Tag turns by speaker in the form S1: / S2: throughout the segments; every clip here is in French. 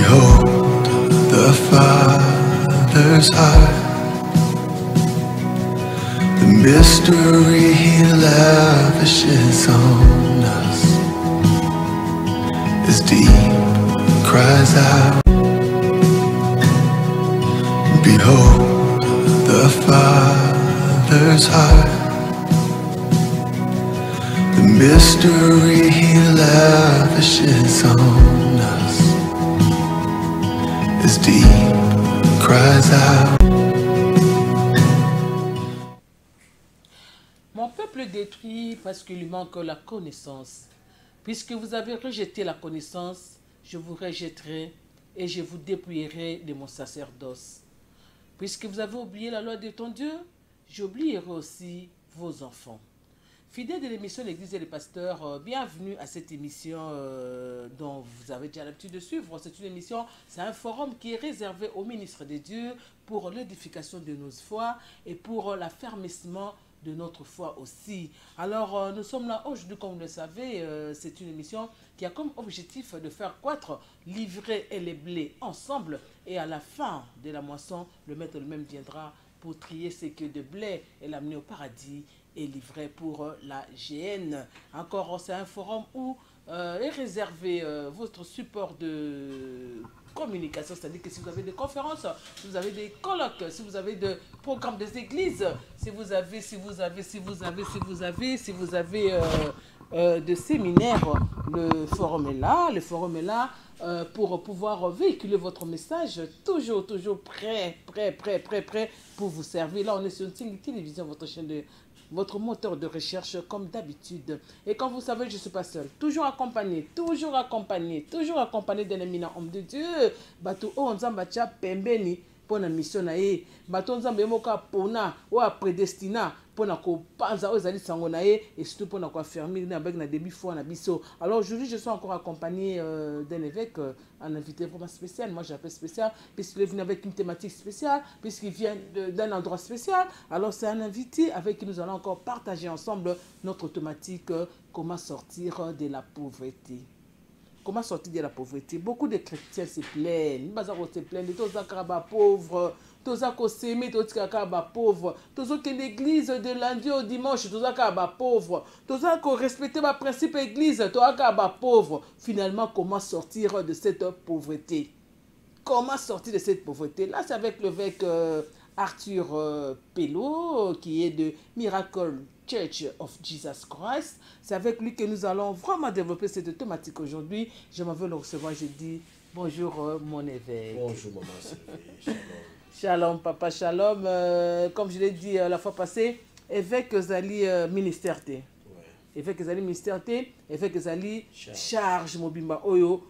S1: Behold the Father's heart, the mystery He lavishes on us. As deep cries out, behold the Father's heart, the mystery He lavishes on us. As deep cries out.
S2: Mon peuple détruit parce qu'il lui manque la connaissance. Puisque vous avez rejeté la connaissance, je vous rejetterai et je vous dépouillerai de mon sacerdoce. Puisque vous avez oublié la loi de ton Dieu, j'oublierai aussi vos enfants. Fidèles de l'émission L'Église et les pasteurs, bienvenue à cette émission dont vous avez déjà l'habitude de suivre. C'est une émission, c'est un forum qui est réservé aux ministres de Dieu pour l'édification de nos foi et pour l'affermissement de notre foi aussi. Alors, nous sommes là aujourd'hui, comme vous le savez, c'est une émission qui a comme objectif de faire croître l'ivraie et les blés ensemble. Et à la fin de la moisson, le maître lui-même viendra pour trier ce que de blé et l'amener au paradis et l'ivraie pour la GN. Encore, c'est un forum où est réservé votre support de communication, c'est-à-dire que si vous avez des conférences, si vous avez des colloques, si vous avez des programmes des églises, si vous avez de séminaires, le forum est là pour pouvoir véhiculer votre message, toujours prêt pour vous servir. Là, on est sur une télévision, votre chaîne de votre moteur de recherche comme d'habitude. Et comme vous savez, je ne suis pas seul. Toujours accompagné d'un éminent homme de Dieu. Bato o nzamba cha pembeni pour la mission na ye. Bato nzamba emoka pona ou a prédestina pour na ko panza aux ali sango na ye et surtout pour na ko affermir avec na début foi na biso. Alors aujourd'hui, je suis encore accompagné d'un évêque, un invité vraiment spécial. Moi, j'appelle spécial puisqu'il est venu avec une thématique spéciale, puisqu'il vient d'un endroit spécial. Alors c'est un invité avec qui nous allons encore partager ensemble notre thématique comment sortir de la pauvreté. Comment sortir de la pauvreté? Beaucoup de chrétiens se plaignent. Ils se plaignent de tous les pauvres, tous les s'aimer, tous les pauvres, tous les l'église de lundi au dimanche, tous les pauvres, tous les respecter le principe de l'église, tous les pauvres. Finalement, comment sortir de cette pauvreté? Comment sortir de cette pauvreté? Là, c'est avec l'évêque Arthur Pello, qui est de Miracle Church of Jesus Christ. C'est avec lui que nous allons vraiment développer cette thématique aujourd'hui. Je m'en veux le recevoir. Je dis bonjour mon évêque.
S3: Bonjour maman Sylvie. Shalom.
S2: Shalom papa, shalom. Comme je l'ai dit la fois passée, évêque Zali ministère T. Évêque Zali ministère T, évêque Zali charge mobimba oyo.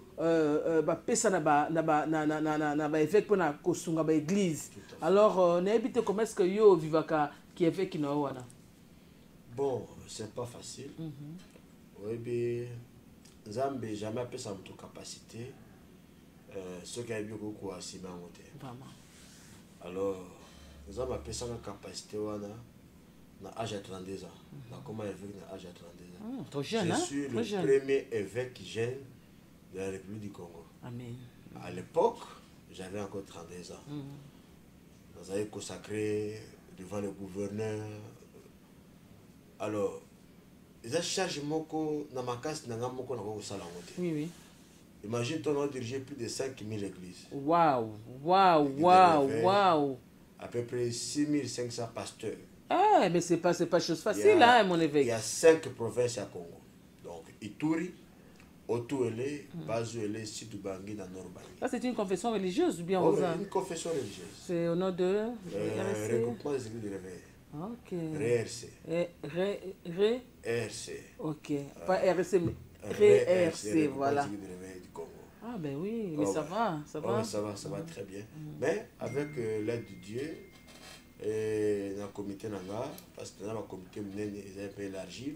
S2: Pesa na évêque pour na kosunga ba église. Alors na habité comment est-ce que yo vivaka qui évêque na wana?
S3: Bon, c'est pas facile. Oui, bien, Zambé jamais appelé ça notre capacité. Ce qui a bien beaucoup à s'y monter.
S2: Vraiment.
S3: Alors, Zambé appelé ça notre capacité wana na âge à 32 ans. Na comment évêque na âge à 32 ans.
S2: Trop jeune,
S3: je suis le premier évêque jeune de la République du Congo.
S2: Amen.
S3: À l'époque, j'avais encore 32 ans. Nous avons consacré devant le gouverneur. Alors, ils ont chargé moko dans ma casse dans ma moko dans salle.
S2: Oui.
S3: Imagine, on a dirigé plus de 5000 églises.
S2: Waouh.
S3: À peu près 6500 pasteurs.
S2: Eh, mais c'est pas chose facile, hein, mon évêque.
S3: Il y a 5 provinces à Congo. Donc, Ituri, Otuele, Bazuele, Sidoubangi, dans Nord-Bangi.
S2: Ça, c'est une confession religieuse ou bien
S3: une confession religieuse.
S2: C'est au nom de
S3: Regroupement des églises de réveil.
S2: Ok.
S3: RC.
S2: Ok. Pas RC, mais RC, voilà. Ah ben oui, mais ça va.
S3: Ça va très bien. Mais avec l'aide de Dieu, et dans le comité Nanga, parce que dans le comité, ils avaient élargi.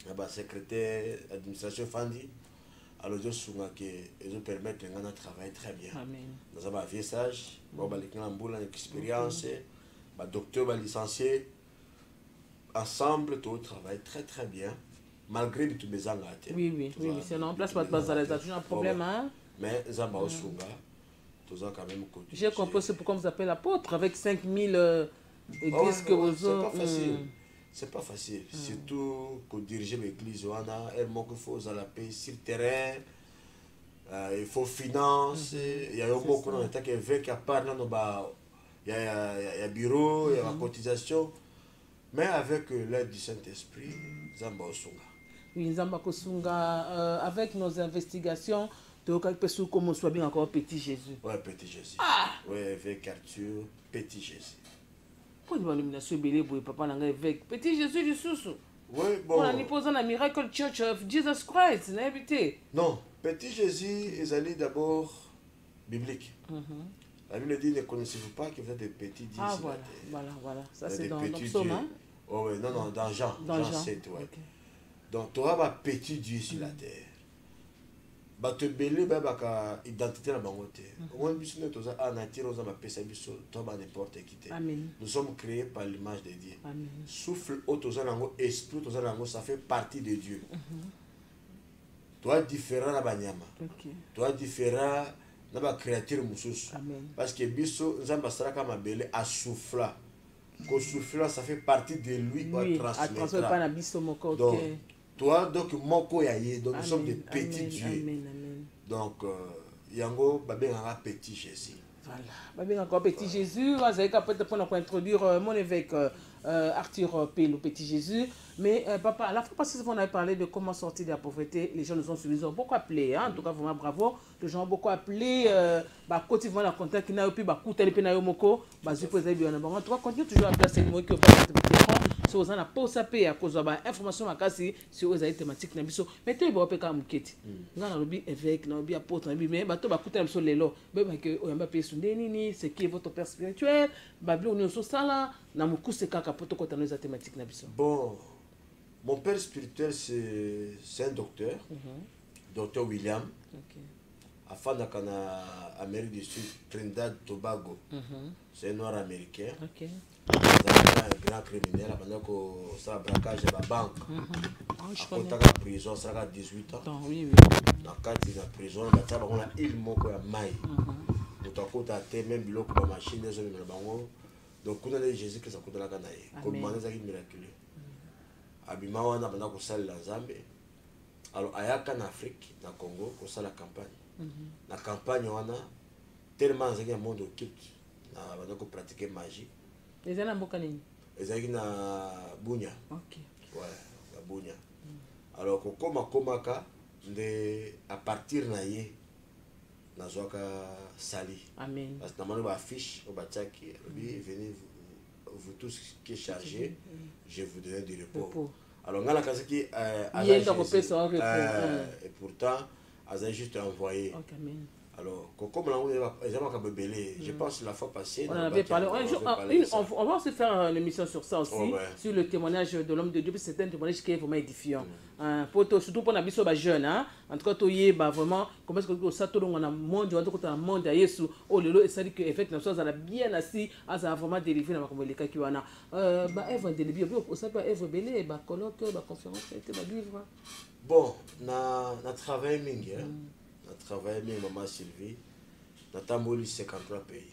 S3: Le secrétaire d'administration Fandi, alors ils ont permis de travailler très bien. Nous avons un vieux sage, une expérience, un docteur, un licencié. Ensemble, tout travaille très bien, malgré tous les angles.
S2: Oui, c'est en place, pas de base, ça toujours un problème.
S3: mais Zamba Osunga, tous quand même côté.
S2: J'ai compris c'est pourquoi on vous appelle apôtre avec 5000 églises que vous
S3: c'est pas facile. C'est pas facile. Surtout que diriger l'église, il faut la paix sur le terrain, il faut financer, il y a un mot qu'on a qui est à part, il y a bureau, il y a la cotisation, mais avec l'aide du Saint-Esprit, Zamba Osunga.
S2: Oui, Zamba Osunga, avec nos investigations, comme on soit bien encore Petit Jésus.
S3: Oui, Petit Jésus. Oui, avec Arthur, Petit Jésus.
S2: Pourquoi l'illumination belé pour papa avec Petit Jésus du Soussou?
S3: Oui, bon.
S2: On a posé la Miracle Church of Jesus Christ, n'a habité.
S3: Non, Petit Jésus, ils allaient d'abord biblique. La Bible dit, ne connaissez-vous pas que vous êtes des petits dits?
S2: Ah, voilà. Ça, c'est dans Psaume, hein?
S3: Oh, oui, non, dans Jean. Jean 7, ouais. Okay. Donc, tu auras un petit Dieu sur la terre. Bah, te belé, bah, identité la bangote. Au moins, si nous sommes en nature, nous sommes n'importe qui. Nous sommes créés par l'image de Dieu. Souffle, esprit, ça fait partie de Dieu. Toi, différent à Banyama. Toi, différent à la créature Moussous. Parce que Bisso, nous sommes en belé à souffler. Quand souffler, ça fait partie de lui.
S2: Oui, à transmettre pas la Bisso Moko.
S3: Donc, toi, donc, Moko Yaye, donc nous sommes des petits dieux. Donc, Yango, Babé, un petit Jésus.
S2: Voilà, Babé, encore petit Jésus. Vous avez peut-être pour introduire mon évêque Arthur P, le petit Jésus. Mais papa, à la fois, parce qu'on avait parlé de comment sortir de la pauvreté, les gens nous ont suivis, ils ont beaucoup appelé. Hein? En tout cas, vraiment bravo. Les gens ont beaucoup appelé. Quand ils vont la contact, ils n'ont pas coûté les pénaux moko. En tout cas, continue toujours à placer le mot qui est si vous avez pas sapé à cause de l'information si vous avez thématique mais tu vas pas muketi ngana lobi évêque na lobi apôtre mais bato ba kuta biso lelo beba ke oyamba pe sundeni c'est qui est votre père spirituel babli on so sala na mukuse kaka poto kota no thématique na biso.
S3: Bon, mon père spirituel c'est un docteur, docteur William. Afin de Amérique du Sud, Trinidad, Tobago. C'est un noir américain. Un grand criminel, pendant que ça a braquage de la banque. À côté de la prison, ça a 18 ans. Dans le cadre de la prison, on a il moko ya mai. Pour côté à terre, même biloko ba machine les hommes bango. Donc on a Jésus que ça coûte la canaille. Comme mané ça qui miraculeux. Abima wana pendant que ça la Zambie. Alors ayaka en Afrique, na Congo, ko ça la campagne. La campagne wana tellement un monde occulte na bana ko pratiquer magie.
S2: Les gens n'ont pas nini.
S3: Les gens na Bunya.
S2: OK.
S3: Ouais, na Bunya. Alors ko koma ka de à partir na ye na zoka sali.
S2: Amen.
S3: Parce que normalement ba affiche au batiaki, venez vous tous qui est chargé, je vous donne du repos. Alors ngala kasaki et pourtant a juste envoyé. Alors, comme je pense la fois passée,
S2: on avait parlé. On va aussi faire une émission sur ça aussi, sur le témoignage de l'homme de Dieu. C'est un témoignage qui est vraiment édifiant. Surtout pour les jeunes. En tout cas, vraiment, comment est-ce que ça tout le monde monde, on monde à Yesu. Oh le ça dit que effectivement ça a bien assis, ça a vraiment délivré dans ma les qui wana. Œuvre de Bible, ça peut œuvre belé, colloque, conférence, livre.
S3: Bon, na travail mingi. Je travaille avec Maman Sylvie. Dans 53 pays.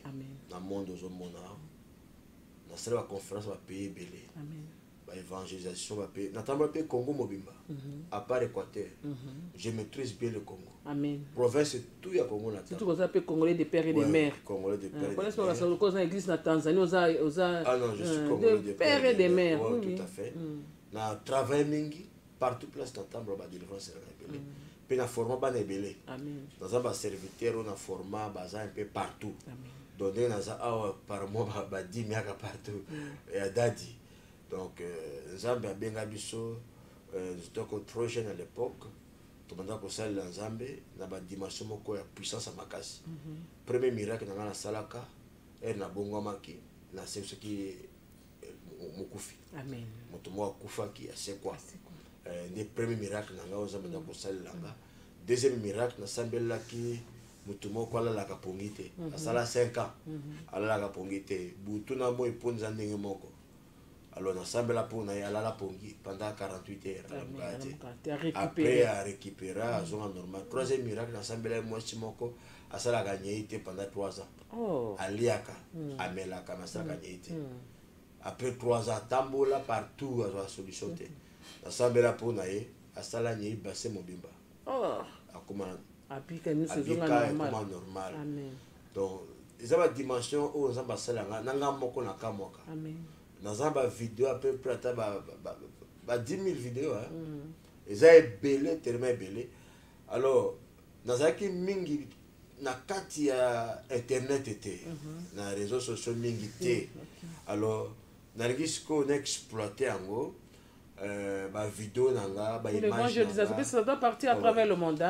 S3: Dans le monde aux hommes. Dans la conférence, on va payer belé. L'évangélisation, on va payer. Dans le Congo Mobimba. À part l'Équateur. Je maîtrise bien le Congo.
S2: Amen.
S3: Province, c'est tout le Congo.
S2: Surtout qu'on appelle Congolais des pères et des mères.
S3: Congolais des pères et des mères.
S2: Connaissez pas parce que l'église en Tanzanie,
S3: ah non, je suis Congolais des
S2: pères et des mères.
S3: Oui, tout à fait. Dans le travail mingi, partout place dans le temps, délivrance est belé. Puis na format ba nebelé. Dans un serviteur on a format baza un peu partout. Donc dans un par mois ba 10 miaka partout et à dadi. Donc Zambie benga biso j'étais encore trop jeune à l'époque. Tout le monde a ça dans Zambie na ba dimension moko ya puissance à makasi. Premier miracle dans la salaka et na bongomaki na c'est ce qui mukufi.
S2: Amen.
S3: Motomo kufa qui c'est quoi? Les premiers miracles nanga ozamba na kosala langa. Deuxième miracle na sambela ki mutumo kwala la kapongite. Asala 5 ans. Ala la kapongite. Butu na mo iponza ndenge moko. Alors, ensemble là pour aller à la pongi pendant 48 heures.
S2: Après,
S3: à récupérer à zone normale. Troisième miracle, ensemble là, moi, Chimoko, à ça la gagné pendant 3 ans. À Liaka, à Melaka, à ça la gagné. Après 3 ans, Tambola partout à la solution. Ensemble là pour aller à ça la gagné, basé mon bimba. À comment
S2: Abika, nous
S3: c'est normal. Donc, ils ont une dimension où ils ont basé la Amen. Dans un vidéo à peu près 10 000 vidéos, ils ont belé tellement belé. Alors dans un qui mingi na kati ya internet était na réseaux sociaux mingi té. Alors na risque on exploiter en gros vidéo nanga
S2: les évangélisations, ça doit partir à travers le monde.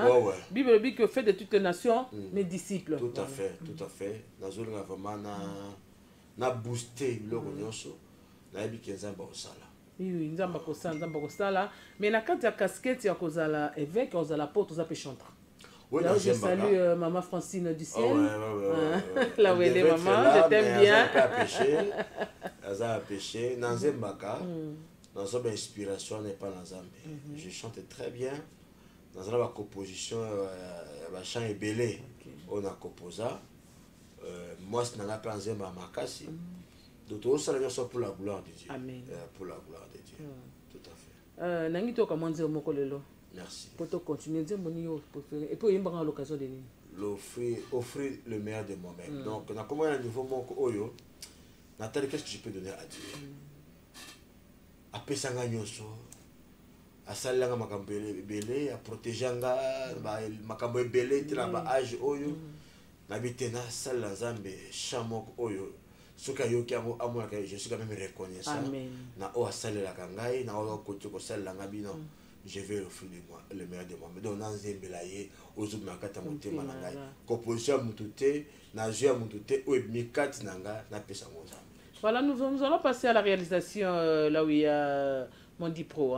S2: Bible dit que fait de toutes les nations mes disciples.
S3: Tout à fait. Dans une vraiment na booster le nyonso.
S2: Oui, nzamba kosala mais na kati ya casquette ya kozala évêque kozala porte za pe chanteur. Là je salue maman Francine du ciel. Là où elle est maman, je t'aime bien.
S3: Ça a péché dans Zembaka. Dans son inspiration n'est pas dans Zambé. Je chante très bien. Dans la composition chant est belé. On a composé. Moi c'est n'a pas en Zemba makasi. D'autres ça pour la gloire de Dieu. Amen. Pour la gloire de Dieu. Tout à fait.
S2: Nangi to comment dire moko lelo.
S3: Merci.
S2: Pour te continuer dire mon yo et puis il y a l'occasion de
S3: offrir le meilleur de moi-même. Donc on a comment un niveau moko oyo. Nathalie, qu'est-ce que je peux donner à Dieu? Apesanga nyonso. Asalanga makambo belé, a protéger nga makambo belé tina ba âge oyo. Na bitena sala Nzambe chamok oyo. Je suis quand même reconnaissant. Na o asale la kangai, na o koto ko sala nga bino. Je vais offrir le meilleur de moi. Mais donc dans Zembelaye, ozo makata motema na ngai. Composition mutute, na jeu mutute o mikati nanga na pesa monza.
S2: Voilà, nous allons passer à la réalisation là où il y a Mondi Pro,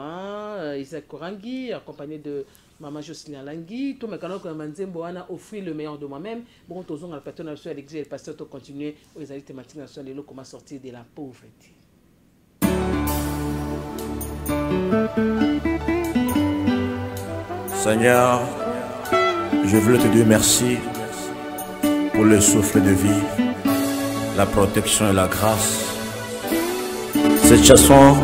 S2: Isaac Korangui, accompagné de Maman Jocelyne Langui. Tout mes canaux comme Nzembo a offert le meilleur de moi-même. Bon, tous on a le patron sur l'exil, le pasteur to continuer aux alliés thématiques nationales, les comment sortir de la pauvreté.
S4: Seigneur, je veux te dire merci pour le souffle de vie, la protection et la grâce. Cette chanson,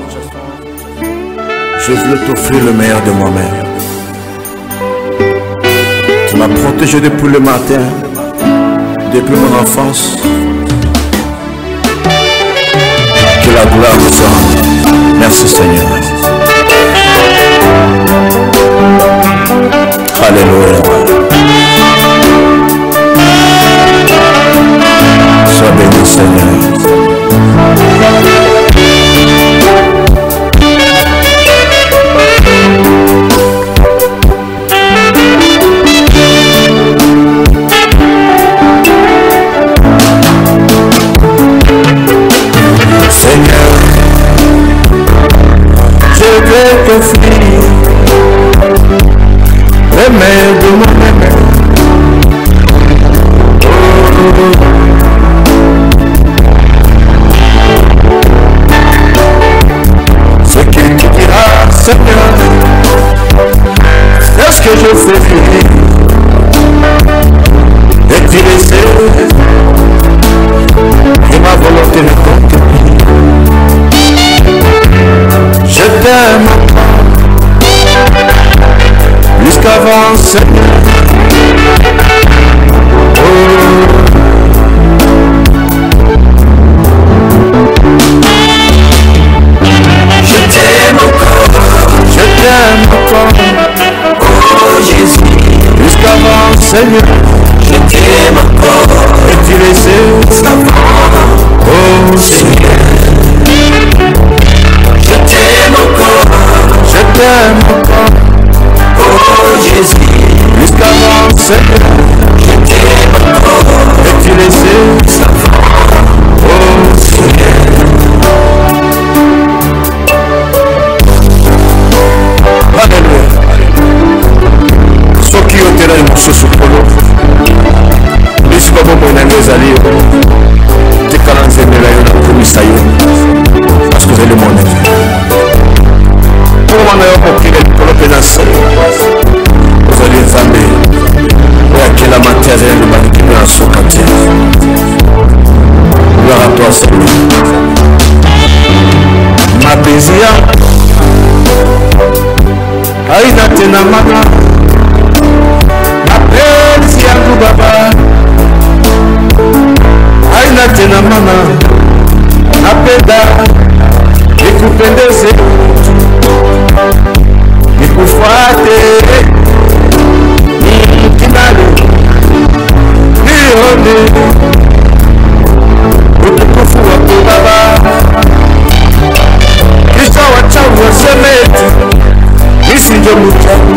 S4: je veux t'offrir le meilleur de moi-même. Tu m'as protégé depuis le matin, depuis mon enfance. Que la gloire te soit. Merci Seigneur. Alléluia. Sois béni Seigneur. Seigneur, je vais t'offrir le meilleur de moi-même. Ce que tu diras, Seigneur, c'est ce que je fais. Et tu le sais, que ma volonté ne compte plus. Je t'aime plus qu'avant, Seigneur. Je t'aime encore, oh Jésus, plus qu'avant, Seigneur. Je t'aime encore, et tu le sais, oh Seigneur. Je t'aime encore, oh Jésus, plus qu'avant, Seigneur. Je t'aime encore, et tu le sais, oh Seigneur. Alléluia. Soki otela mosusu polo bisika bomoi na ngai ezali yo tekala nzembela yo na komisa yo parce que ozali monene. aina tena mana mapenzi yangu baba, aina tena mana napenda nikupendeze, nikufuate nikinale nione utukufu wako baba, kisha wachawi waseme eti nisinje mchawi,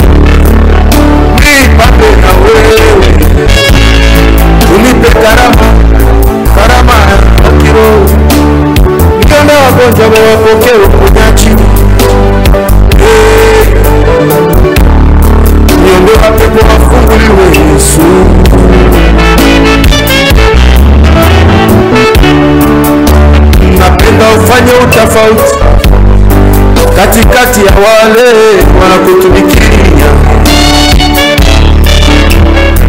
S4: nipande na wewe, unipe karama ya kiroho, nione wagonjwa wapokee uponyaji, niombe wapepo wafunguliwe Yesu. Napenda ufanye utafauti katikati ya wale wanakutumikia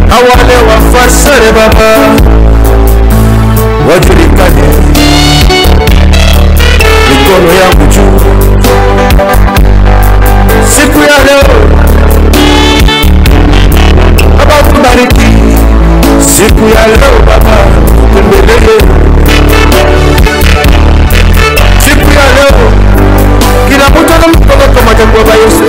S4: na wale wafasere baba, wajulikane mikono yangu juu siku ya leo baba, kubariki siku ya leo baba, kumbelee siku ya leo, kila mtu ana mkono kama jambo la Yesu.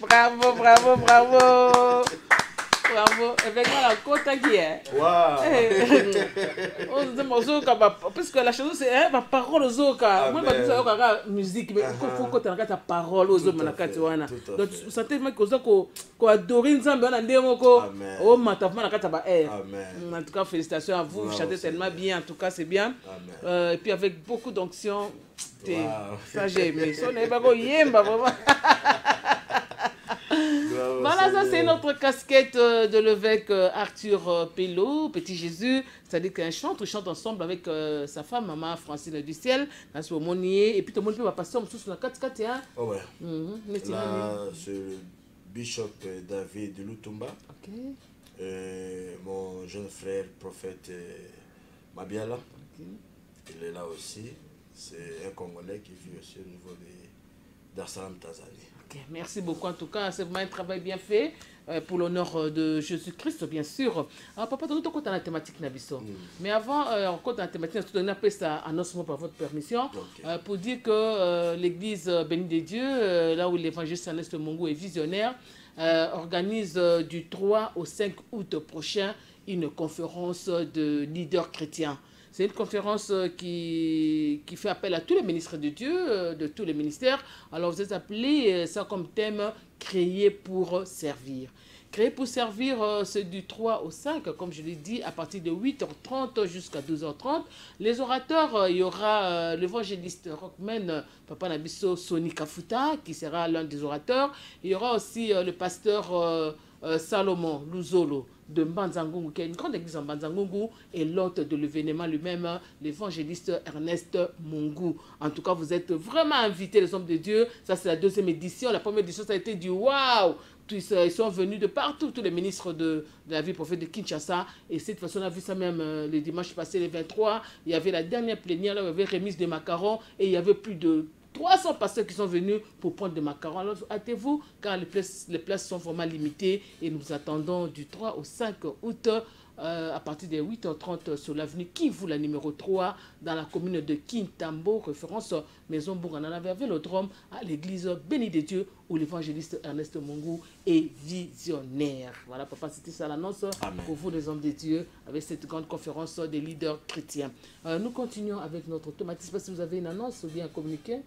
S2: Bravo, bravo, bravo. Bravo. Avec moi, la côte qui est.
S3: Waouh.
S2: Parce que la chanson, c'est ma parole aux autres. Moi, je dis la musique, mais il faut que tu aies ta parole aux autres. Donc, vous sentez qu'on adore Nzambe, on a des mots. Oh, ma taf, on a kataba air. En tout cas, félicitations à vous. Vous chantez tellement bien. En tout cas, c'est bien. Et puis, avec beaucoup d'onction. Ça, j'ai aimé. Ça, on n'est pas vraiment. Voilà, ça c'est notre casquette de l'évêque Arthur Pello, Petit Jésus. C'est-à-dire qu'un chante, on chante ensemble avec sa femme, maman Francine du Ciel, dans ce Monier. Et puis tout le monde peut passer en dessous sur la 4-4.
S3: Oh ouais. Là, c'est le bishop David de Lutumba.
S2: Ok.
S3: Mon jeune frère, prophète Mabiala.
S2: Okay.
S3: Il est là aussi. C'est un Congolais qui vit aussi au niveau de Dar es Salaam, Tanzanie.
S2: Okay. Merci beaucoup en tout cas, c'est vraiment un travail bien fait pour l'honneur de Jésus-Christ bien sûr. Alors papa, nous avons la thématique Nabiso. Mais avant, on compte la thématique, on appelle ça annoncement par votre permission, pour dire que l'église Bénie des Dieux, là où l'évangéliste Céleste Mongo est visionnaire, organise du 3 au 5 août prochain une conférence de leaders chrétiens. C'est une conférence qui fait appel à tous les ministres de Dieu, de tous les ministères. Alors vous êtes appelés, ça comme thème, créer pour servir. Créer pour servir, c'est du 3 au 5, comme je l'ai dit, à partir de 8h30 jusqu'à 12h30. Les orateurs, il y aura l'évangéliste rockman Papa Nabiso Soni Kafuta, qui sera l'un des orateurs. Il y aura aussi le pasteur Salomon Luzolo de Mbanzangungu, qui est une grande église en Mbanzangungu, et l'hôte de l'événement lui-même, l'évangéliste Ernest Mungu. En tout cas, vous êtes vraiment invités, les hommes de Dieu. Ça, c'est la deuxième édition. La première édition, ça a été du waouh! Ils sont venus de partout, tous les ministres de la vie prophète de Kinshasa. Et cette fois-ci, on a vu ça même le dimanche passé, le 23. Il y avait la dernière plénière, là où il y avait remise de macarons. Et il y avait plus de 300 pasteurs qui sont venus pour prendre des macarons. Alors, hâtez-vous, car les places sont vraiment limitées et nous attendons du 3 au 5 août à partir de 8h30 sur l'avenue Kivu, la numéro 3, dans la commune de Kintambo, référence Maison Bourganana, vers Vélodrome, à l'église Béni de Dieu, où l'évangéliste Ernest Mongou est visionnaire. Voilà, papa, c'était ça l'annonce pour vous, les hommes de Dieu, avec cette grande conférence des leaders chrétiens. Nous continuons avec notre thématique. Je ne sais pas si vous avez une annonce ou bien un communiqué.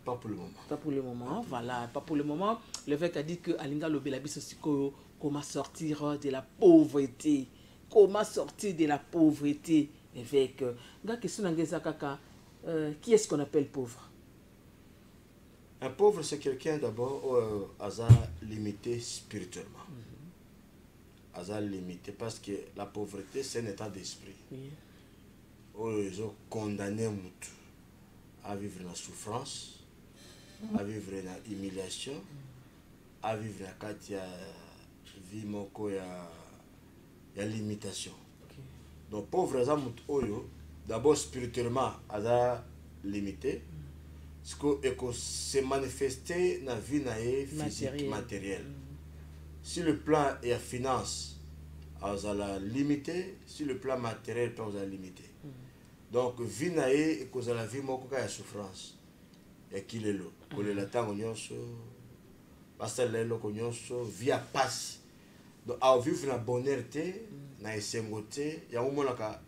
S3: Pas pour le moment.
S2: Pas pour le moment, voilà, pas pour le moment. L'évêque a dit que Alinga Lobelabis aussi, comment sortir de la pauvreté. Comment sortir de la pauvreté, évêque. Qui est-ce qu'on appelle pauvre?
S3: Un pauvre, c'est quelqu'un d'abord limité spirituellement. Limité parce que la pauvreté, c'est un état d'esprit. Ils ont condamné Moutou à vivre dans la souffrance, à vivre dans l'humiliation, à vivre dans la vie moko ya limitation. Donc pauvre d'abord spirituellement limité, ce que se manifester dans la vie physique matérielle. Si le plan est à finance, la limité, si le plan matériel peut vous limité. Donc vie et cause la vie moko ya souffrance et qu'il est là pour le latin nyonso parce que le nyonso via passe donc à vivre na bonheur té na esengoté ya omonaka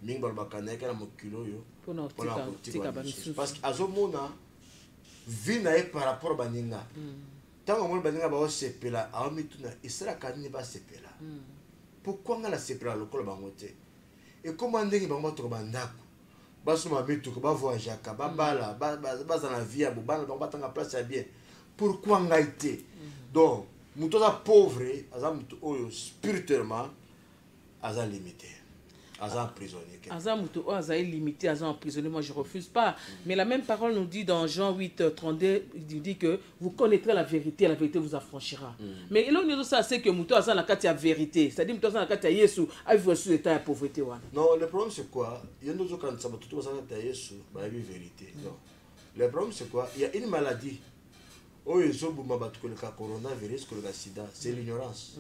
S3: mingi bakana kana mokilo yo
S2: pour
S3: parce que azomona vie par rapport baninga tant on baninga ba sepela a mituna isra kanini ba sepela pourquoi ngala sepela lokolo bangote. Et comment ndenge bango to bandako basuma bituko ba voyagaka ba bala ba za na vie ya bobana bango batanga place ya bien pourquoi ngaité donc muto za pauvre aza muto oyo spirituellement aza limité aza emprisonné
S2: aza muto aza limité aza emprisonné. Moi je refuse pas, mais la même parole nous dit dans Jean 8:32, il dit que vous connaîtrez la vérité vous affranchira. Mais là nous ça c'est que muto aza na kati ya vérité, c'est-à-dire muto aza na kati ya Yesu a vivre sous l'état de pauvreté wana.
S3: Non, le problème c'est quoi? Il y a nous quand ça va tout ça na Yesu ba vérité. Non. Le problème c'est quoi? Il y a une maladie. Oyo zobuma batuko le coronavirus ko le sida, c'est l'ignorance.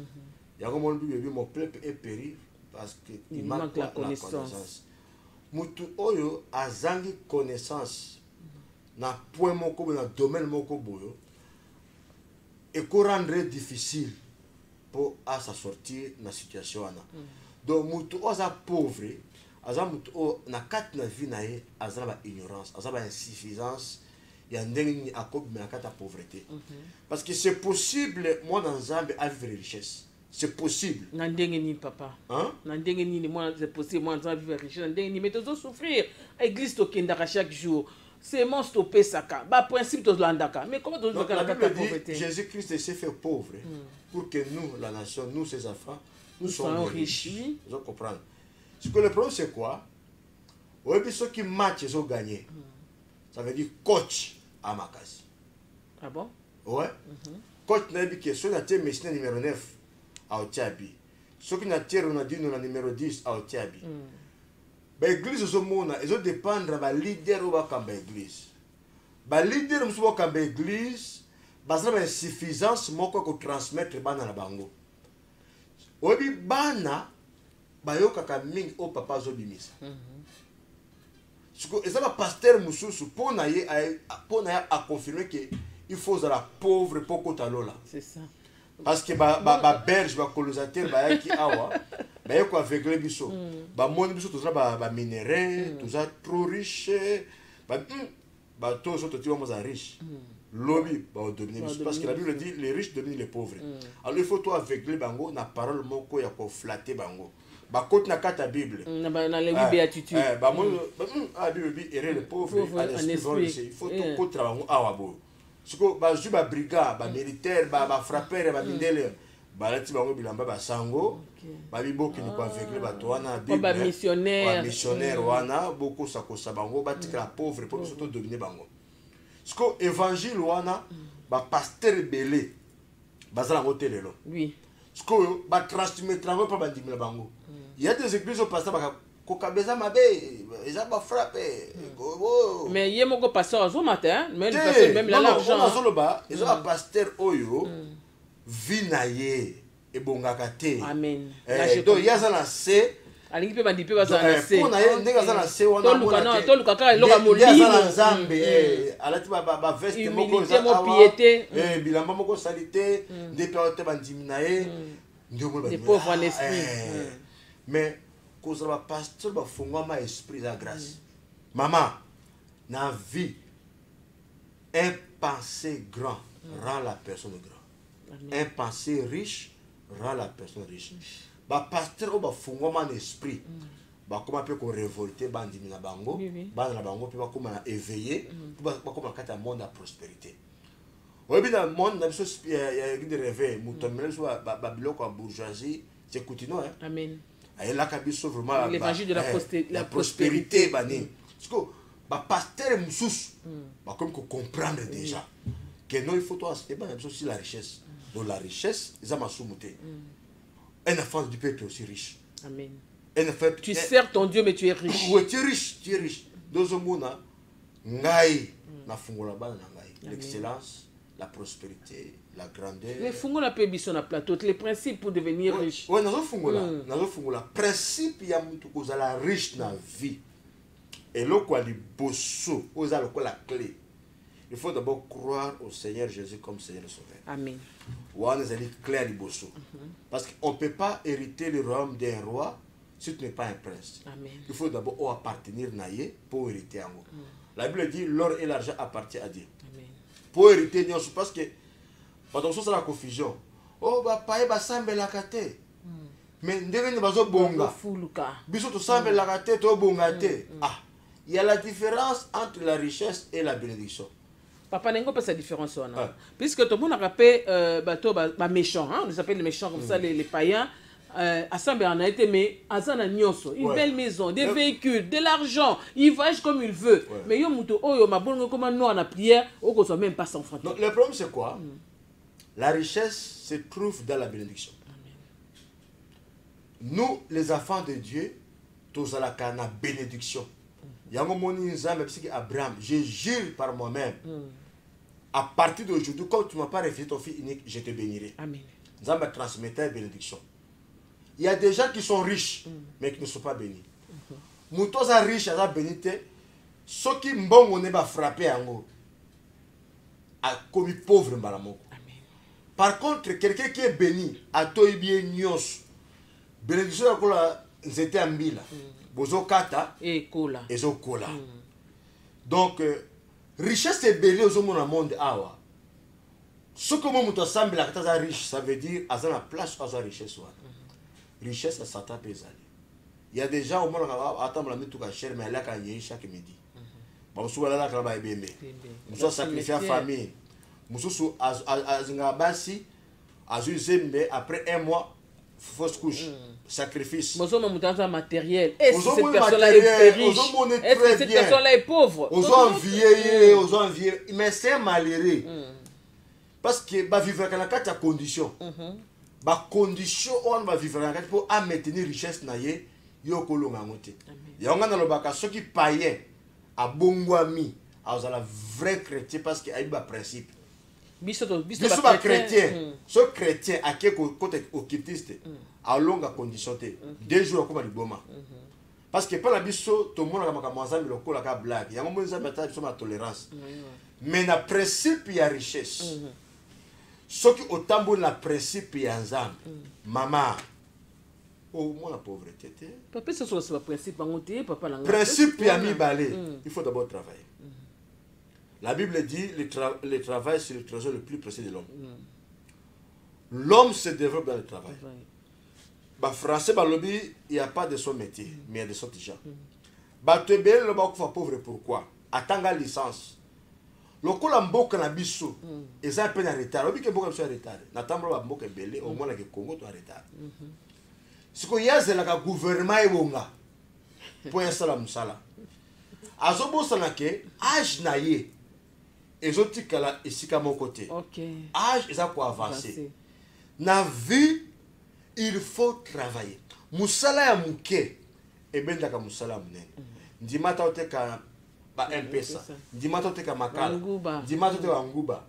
S3: Il y a comme on dit mon peuple est péri parce qu'il manque la connaissance. Mutu oyo azangi connaissance na point moko na domaine moko boyo et qu'on rendrait difficile pour sa sortir na situation ana. Donc mutu oza pauvre, aza mutu o na kat na vie na ye aza ba ignorance, aza ba insuffisance ya ndenge a kobi na kat la pauvreté. Parce que c'est possible moi dans Zambie à vivre richesse. C'est possible.
S2: Nandengeni papa.
S3: Hein?
S2: Nandengeni moi c'est possible moi dans vivre riche. Nandengeni mais tu dois souffrir. Église to kendaka chaque jour. C'est mon stopper saka. Ba principe to landaka. Mais comment tu veux que la pauvreté?
S3: Jésus-Christ s'est fait pauvre pour que nous la nation, nous ses enfants, nous soyons riches. Vous comprenez? Ce que le problème c'est quoi? Au début ceux qui matchent ils ont gagné. Ça veut dire coach à Makasi.
S2: Ah bon?
S3: Ouais. Coach n'a dit que soit na Messina numéro 9 à Otiabi. Ceux qui n'ont dit nous numéro 10 à Otiabi. L'église ils ont dépendre de leader ou de l'église. Les leader de l'église, ils ont insuffisance pour transmettre dans la bango. Obi bana bayoka mingi au papa zobimisa. Ils ont un pasteur mususu pour à confirmer que il faut la pauvre pour côté là.
S2: C'est ça.
S3: Parce que berge ba colonisateur ba ki awa ba yeko aveugle biso ba moni biso tous ba minéraux tous trop riche ba tous autres tu vont riche lobby ba dominer biso parce que la Bible dit les riches dominent les pauvres. Alors il faut toi aveugler bango na parole moko ya ko flatter bango ba côté na kata Bible
S2: na les huit béatitudes
S3: ba mo Bible dit errer les pauvres à l'esprit il faut tout contre bango awa bo. Ce que bazu ba brigand ba militaire ba frappeur ba mindele ba lati bango bilamba ba sango ba biboki ni ko avec ba toana
S2: ba
S3: missionnaire wana beaucoup ça ko sabango ba tika pauvre pour surtout dominer bango. Ce que évangile wana ba pasteur belé bazala motelelo.
S2: Oui.
S3: Ce que ba transmettre bango pa ba dimela bango. Il y a des églises au pasteur ba kokabeza mabe eza ba frappé
S2: mais yé moko pasteur au matin mais le pasteur même l'argent
S3: non azoloba ils ont pasteur oyo vinaye ebongaka te
S2: amen
S3: donc yaza na se
S2: alingi pe bandi pe bazana se
S3: pona ye ndenge aza na se wana
S2: to luka kaka loka molimo
S3: yaza na nzambe alati ba veste moko za
S2: piété
S3: bilamba moko salite ndepé te bandimi na ye ndeko
S2: des pauvres en esprit
S3: mais cause ba pasteur ba fongwama esprit de grâce maman na vie un pensée grand rend la personne grand un pensée riche rend la personne riche ba pasteur ba fongwama na esprit ba koma pe ko révolter bandimi na bango bana na bango pe ba koma na éveiller ba koma kata monde à prospérité oyebi na monde na biso ya de réveil mutomele so ba biloko ya bourgeoisie c'est coutume hein
S2: amen
S3: ayelaka biso vraiment
S2: l'évangile de
S3: la prospérité bani parce que ba pasteur mususu ba comme ko comprendre déjà que non il faut toi c'est pas aussi la richesse donc la richesse ils ont masumuté un enfant du peuple aussi riche
S2: amen
S3: un enfant
S2: tu sers ton Dieu mais tu es riche
S3: oui tu es riche dans ce monde ngai na fungola bana ngai l'excellence la prospérité, la grandeur.
S2: Les fungola pe biso na plateau, les principes pour devenir riche.
S3: Oui, nazo fungola. Principe ya mutu kozala riche na vie. Et là quoi li bosso, ozala quoi la clé. Il faut d'abord croire au Seigneur Jésus comme Seigneur et Sauveur.
S2: Amen.
S3: Wa on est clair li bosso. Parce qu'on peut pas hériter le royaume d'un roi si tu n'es pas un prince. Amen. Il faut d'abord appartenir na ye pour hériter yango. La Bible dit l'or et l'argent appartiennent à Dieu. Pour hériter nyonso parce que attention c'est la confusion oh ba paye ba sambelaka te mais ndenge ni bazo bonga biso to sambelaka te to bonga te il y a la différence entre la richesse et la bénédiction
S2: papa nengo pas sa différence là puisque tout le monde a rappelé bateau ba méchant hein on les appelle les méchants comme ça les païens assemblée en a été mais azana nyonso une belle maison des véhicules de l'argent il voyage comme il veut mais yo muto oyo mabongo comme noir na prière o ko so même pas sans frontière.
S3: Donc le problème c'est quoi la richesse se trouve dans la bénédiction. Nous les enfants de Dieu tous à la cana bénédiction yango moni nzambe bisiki Abraham je jure par moi-même à partir d'aujourd'hui comme tu m'as pas refusé ton fils unique je te bénirai. Amen. Nzambe transmettait bénédiction. Il y a des gens qui sont riches, mais qui ne sont pas bénis. Moutos sont riches, ils sont bénis. Ceux qui mbongo ne pas frapper en a commis pauvre mbalamoko. Par contre, quelqu'un qui est béni, a toi bien nyos. Bénédiction à quoi c'était en mille. Bozo kata
S2: et kola.
S3: Et zo kola. Donc richesse est bénie aux hommes dans le monde awa. Ce que moi moutos semble la kata riche, ça veut dire à la place à sa richesse. Richesse à Satan pesale. Il y a des gens au monde qui attendent la tout cher mais là quand il y a chaque midi. Bon souvent là quand va bébé. Nous sacrifier famille. Nous sommes à basi azuzembe après un mois fausse couche sacrifice.
S2: Nous sommes dans matériel. Est-ce que cette personne-là est riche? Est-ce que cette personne-là est pauvre?
S3: Aux enviés, aux enviés, mais c'est malheureux. Parce que bah vivre dans la condition. Ba condition on va vivre en pour maintenir richesse na ye yo kolonga ngote ya ngana lo baka soki païen a bongwami a za la vrai chrétien parce que a ba principe biso ba chrétien so chrétien a ke côté occultiste a longa condition te 2 jours comme liboma parce que pas la biso to mona kama mwanzambi lokola ka blague ya ngombo nzambe ta biso ma tolérance mais na principe ya richesse ce qui au tambour la principe et ensemble maman au moins la pauvreté
S2: papa c'est le principe papa
S3: principe et ami balé il faut d'abord travailler la Bible dit le travail c'est le trésor le plus précieux de l'homme l'homme se développe dans le travail bah français bah lobby il y a pas de son métier mais il y a de son gens bah tu es bien le bas pauvre pourquoi attends la licence lokola mboka na biso eza pe na retard obi ke mboka biso ya retard na tambo ba mboka belé au moins ke Congo to retard siko yazela ka gouvernement ebonga po yasala musala azobosa na ke âge na ye ezotikala esika moko te âge eza ko avancer na vie il faut travailler musala ya muke ebendaka musala munene ndima ta oteka ba mpesa ndima ta oteka makala ndima ta oteka nguba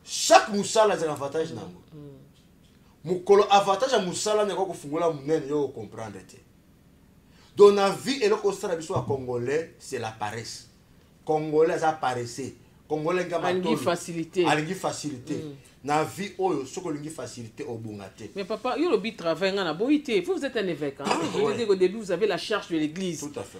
S3: chaque musala a un avantage nango mukolo avantage ya musala ne ko kufungula munene yo comprendre te dans la vie et le constat de à congolais c'est la paresse congolais a paressé congolais
S2: a facilité
S3: na vie oyo soko lingi facilité au bongate.
S2: Mais papa, yo lobi travail ngana boité, vous êtes un évêque hein. Je veux dire au début vous avez la charge de l'église.
S3: Tout à fait.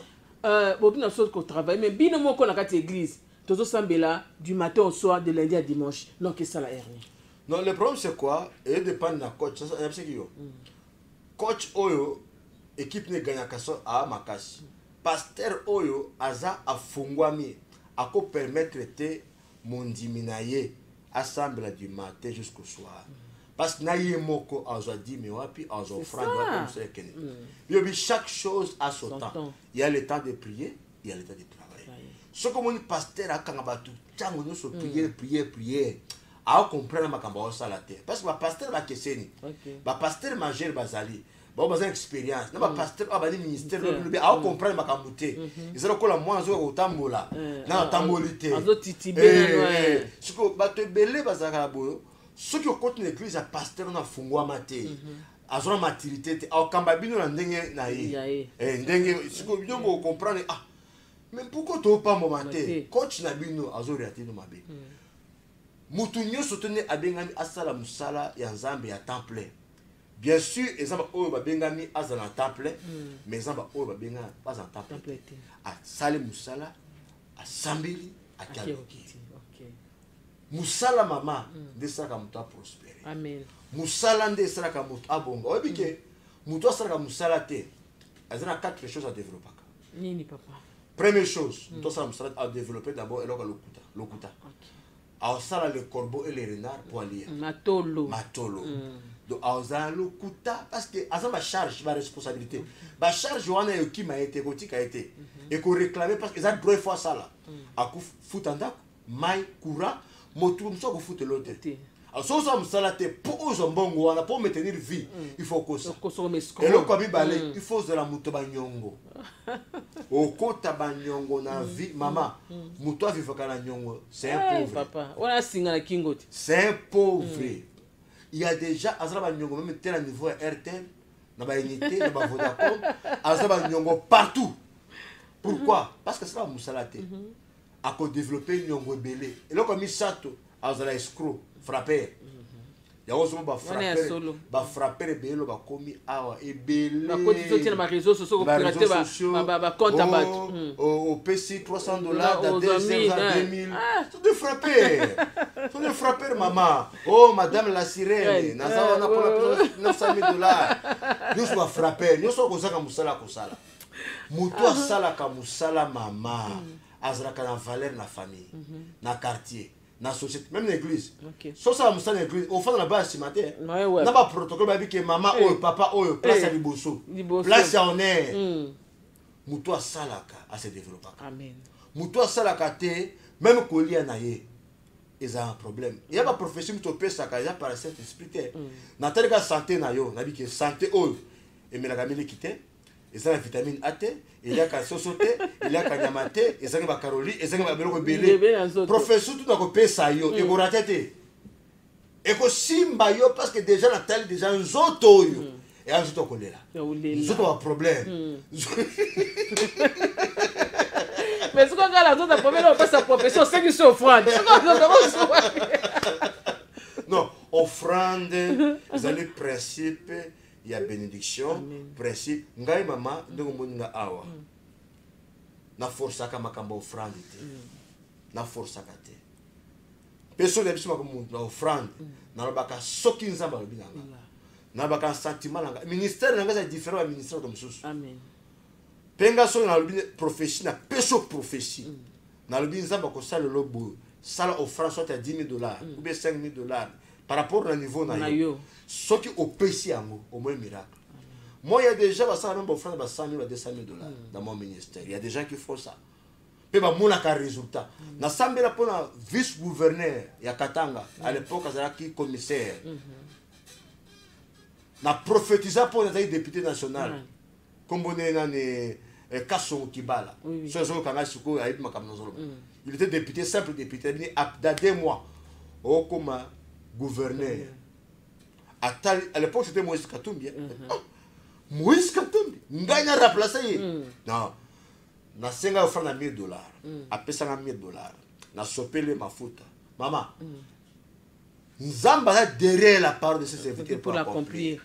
S2: Bobi na sorte ko travail mais bino moko na kati église. Tozo sambela du matin au soir de lundi à dimanche. Non que ça la hernie.
S3: Non, le problème c'est quoi? Et dépend de la coach, ça c'est qui yo. Coach oyo équipe ne gagne kaso a makasi. Pasteur oyo aza afungwami ako permettre te mondiminaye assemble du matin jusqu'au soir. Parce que naïe moko azo dit mais wapi azo offrande comme ça kene. Yobi chaque chose a son temps. Il y a le temps de prier, il y a le temps de travailler. Ce que mon pasteur a kanga batu tango no so prier. A comprendre makamba o sala te. Parce que ma pasteur ba keseni. Ba pasteur majeur bazali. Ba bazali expérience. Na ba pasteur abali ministère lobi a comprendre makamba te. Ils ont kola moi zo otambola. Na tambolité.
S2: Azo titibé na.
S3: Ce que ba te belé bazaka boyo. Ce qui continue l'église a pasteur na fungwa maté. Azo na maturité te. A kamba bino na ndenge na ye. Ndenge ce que bino ko comprendre ah. Mais pourquoi tu pas momenté? Coach na bino azo réaté no mabe. Mutu nyonso tone abengami asala musala ya nzambe ya temps plein. Bien sûr, ezamba oyo babengami azala temps plein, mais ezamba oyo babenga pas en temps plein. A sale musala, a sambili, a kialoki. Musala mama de saka mutu a prospérer.
S2: Amen.
S3: Musala nde saka mutu a bonga. Oyebi ke mutu saka musala te. Azana 4 choses à développer.
S2: Nini papa?
S3: Première chose, mutu saka musala à développer d'abord eloka lokuta. Alors ça le corbeau et les renards pour aller
S2: matolo
S3: donc alors le kuta parce que azan ma charge ma responsabilité ma charge on a qui m'a été gotique a été et qu'on réclamer parce que ça droit fois ça là à coup foutanda mai courant motu mso ko foute l'autre alors ça me salate pour aux mbongo on a pour maintenir vie il faut que ça et le quoi balé il faut de la moto banyongo au kota banyongo na vie maman moto vivre kana nyongo c'est un pauvre
S2: papa on a singa na kingote
S3: c'est un pauvre il y a déjà azra banyongo même tel niveau RTL na ba unité na ba Vodacom azra banyongo partout pourquoi parce que ça va musalate à ko développer nyongo belé et le comme sato azra escroc frapper ya ozo ba frapper belé ba komi awa e belé
S2: ba koti zotina ma réseaux sociaux pour ba compte à battre
S3: au PC $300 dans 2 heures 2000 tout de frapper maman oh madame la sirène naza na pour $900 nous va frapper nous so kozaka musala kosala mutu asala ka musala mama azraka na valeur na famille na quartier na société même l'église so ça musala na église au fond na base ce matin na ba protocole ba bi que maman ou papa ou place à liboso place à honneur mutu asalaka à se développer
S2: amen
S3: mutu asalaka te même kolia na ye ils ont un problème il y a pas profession mutu pesa ka ya par cet esprit na tel santé na yo na bi que santé o et me la gamine quitter et ça la vitamine A T il y a calcium sauté il y a kanyamate et ça ba caroli et ça ba beloko belé profession tout na ko pesa yo et ko raté et ko simba yo parce que déjà na tel déjà nzoto yo et nzoto ko lela nzoto a problème
S2: mais ce qu'on a la zone de problème on passe à profession c'est qui sont offrande
S3: non offrande ils ont le principe il y a bénédiction principe ngai mama ndongo moninga awa na force aka makamba offrande te na force aka te personne ne bisima comme na offrande na baka soki nzamba binanga na baka sentiment nanga ministère nanga c'est différent du ministère comme sous
S2: amen
S3: penga so na lobi prophétie na peso prophétie na lobi nzamba ko sala lobo sala offrande soit à $10,000 ou bien $5,000 par rapport au niveau na yo ce qui au PC au moins miracle moi il y a déjà ça même offrande $100,000 à $200,000 dans mon ministère il y a des gens qui font ça pe ba mona ka résultat na sambela pona vice gouverneur ya Katanga à l'époque azala qui commissaire na prophétisa pour les députés national Kombone nane Kasson Kibala. Il était député, simple député. Dans 2 mois, comme gouverneur. À l'époque, c'était Moïse Katumbi. Moïse Katumbi. Ngagne a remplacé. Non. Na senga offrant $1000. Après ça, $1000. Na sopé mafuta. Maman. Nzamba derrière la parole de ses serviteurs
S2: pour l'accomplir.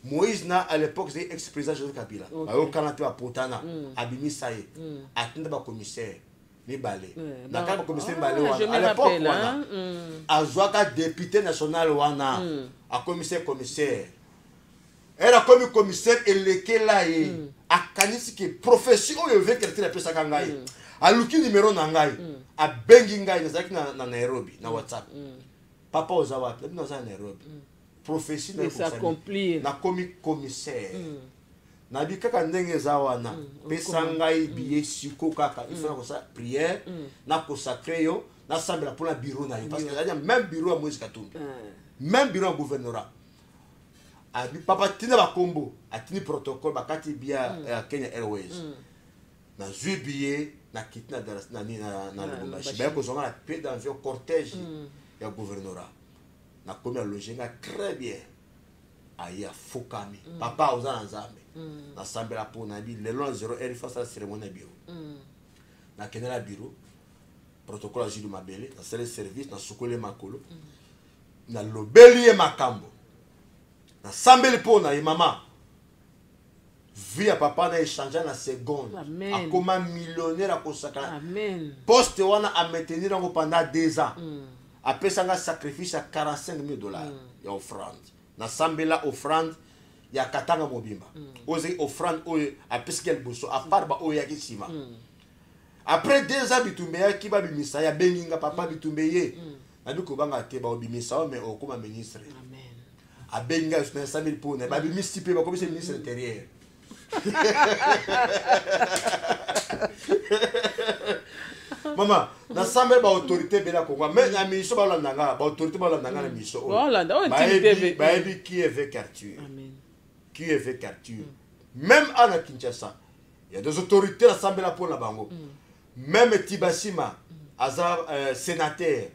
S3: Moïse na à l'époque c'est ex-président Joseph Kabila. Au canapé à Potana, à Bimisaye, à Tindaba commissaire, ni balé. Na kaba commissaire balé à l'époque wana. A Zouaka député national wana, à commissaire. Elle a commis commissaire et lequel là a kanisi que profession ou veut qu'elle tire pesa kangai. A luki numéro nangai, a bengi ngai na Nairobi, na WhatsApp. Papa Ozawa, nous sommes à Nairobi. Professionnel pour s'accomplir. Na commissaire. Na bi kaka ndenge zawana. Pesangai biye siko kaka. Il faut ça prière. Na consacrer yo. Na sambela pour la bureau na yo. Parce que il y a même bureau à Moïse Katumbi. Même bureau au gouvernorat. Abi papa tina ba combo. A tini protocole ba kati bia Kenya Airways. Na zui billet na kitna na Lubumbashi. Ba ko zonga la paix dans un cortège. Ya gouvernorat na komi a loger nga très bien aya fokami papa oza na nzambe na sambela po na bi lelo 0 heure face à la cérémonie bureau na kenela bureau protocole ajidu mabele na sele service na sokole makolo na lobeli e makambo na sambeli po na mama vie à papa na échanger na seconde a comme millionnaire a consacré poste wana a maintenir pendant 2 ans. Après ça, un sacrifice à $45,000 et offrande. Na sambela offrande, il y a katanga mobimba. Ose offrande après ce qu'elle bosso à part ba oyaki sima. Après 2 ans bitumbeya ki ba bimisa ya benginga papa bitumbeye. Na bi ko banga te ba obimisa mais o comme ministre. Amen. A benga sur 500,000 pour ne ba bimisi pe ba comme ministre intérieur. Maman, na sambe ba autorité bela Congo, mais na mission ba landanga, ba autorité ba landanga na mission. Ba ebi qui est avec Arthur. Amen. Qui est avec Arthur. Même à Kinshasa, il y a des autorités na sambe la pour la bango. Même Tibasima, aza sénateur,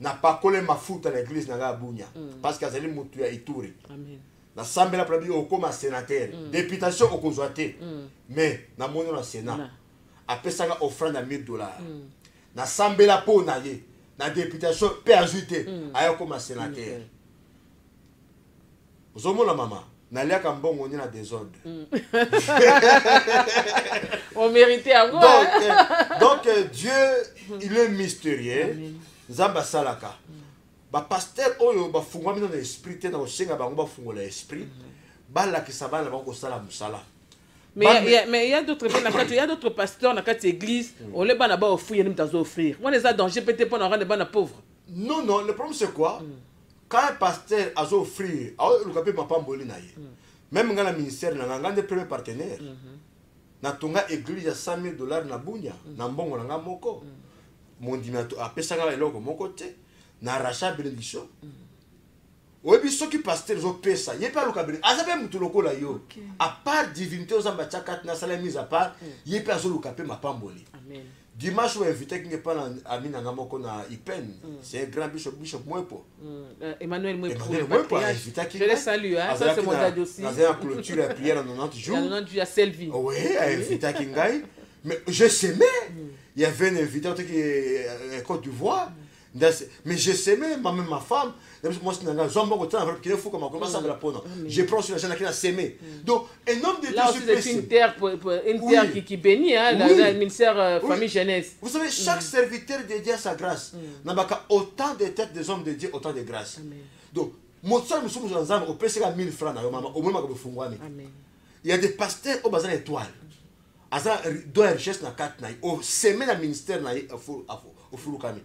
S3: n'a pas collé ma foute à l'église na Bunya parce qu'azali mutu ya Ituri. Amen. Na sambe la prabi o comme sénateur, députation au Kozwate. Mais na mono na Sénat. Après ça, on offre $1,000. Na sambela po na ye, na députation peut ajouter à comme sénateur. Vous avez la maman, na lia kambon on est na désordre.
S2: On méritait à moi.
S3: Donc Dieu, il est mystérieux. Zamba salaka. Ba pasteur oyo ba fungwa mino na esprit te na osenga bango ba fungo la esprit. Ba la ki sabana ba ko sala musala.
S2: Mais il y a d'autres il y a d'autres pasteurs dans cette église, on les banaba offrir, ils nous offrir. On les a danger peut-être pour nous rendre les pauvres.
S3: Non, le problème c'est quoi? Quand un pasteur a offert, le capé papa mboli na ye. Même dans le ministère, na ngande premier partenaire. Na tonga église à $100,000 na bunya, na mbongo na moko. Mon dimato a pesa ngala eloko moko te, na rachat bénédiction. Oyebi soki pasteur zo pesa ye pa lokabeli azabe mutu lokola yo à part divinité aux ambachakat na sala mise à part ye pa zo lokape mapamboli. Amen. Dimanche on invité qui pas amina ngamoko na Ipen c'est un grand bishop Mwepo.
S2: Emmanuel Mwepo.
S3: Je
S2: le salue hein ça c'est mon dad aussi.
S3: Dans une clôture la prière en 90 jours.
S2: En 90 jours à Selvi.
S3: Oui, invité qui ngai mais je s'aimais. Il y avait un invité qui est Côte d'Ivoire. Mais je sais même ma femme moi je prends sur la chaîne qui a sémé donc un homme de Dieu
S2: là aussi c'est une terre qui bénit hein le ministère famille jeunesse.
S3: Vous savez chaque serviteur dédié à sa grâce n'a pas autant de têtes des hommes de Dieu autant de grâce. Donc mon soeur nous sommes dans un au près de 1000 francs au moins il y a des pasteurs au bazar étoile asa doit richesse na 4 na au sémé na ministère na au fulukami.